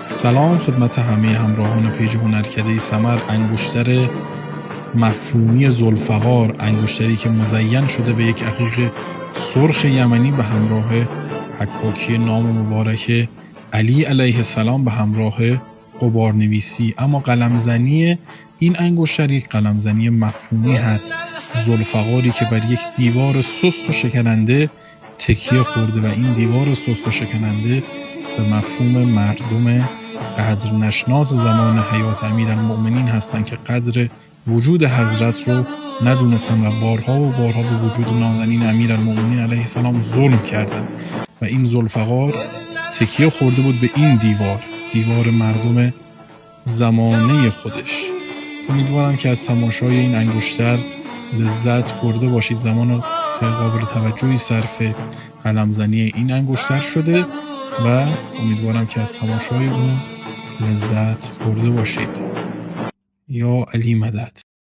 سلام خدمت همه همراهان پیج هنرکده ثمر. انگشتر مفهومی ذوالفقار، انگشتری که مزین شده به یک عقیق سرخ یمنی به همراه حکاکی نام مبارک علی علیه السلام به همراه غبارنویسی. اما قلمزنی این انگشتر یک قلمزنی مفهومی هست. ذوالفقاری که بر یک دیوار سست و شکننده تکیه خورده و این دیوار سست و شکننده به مفهوم مردم قدر نشناس زمان حیات امیرالمؤمنین هستند که قدر وجود حضرت رو ندونستن و بارها و بارها به وجود نازنین امیرالمؤمنین علیه السلام ظلم کردند و این ذوالفقار تکیه خورده بود به این دیوار مردم زمانه خودش. امیدوارم که از تماشای این انگشتر لذت برده باشید. زمان قابل توجهی صرف قلمزنی این انگشتر شده و امیدوارم که از تماشای اون لذت برده باشید. یا علی مدد.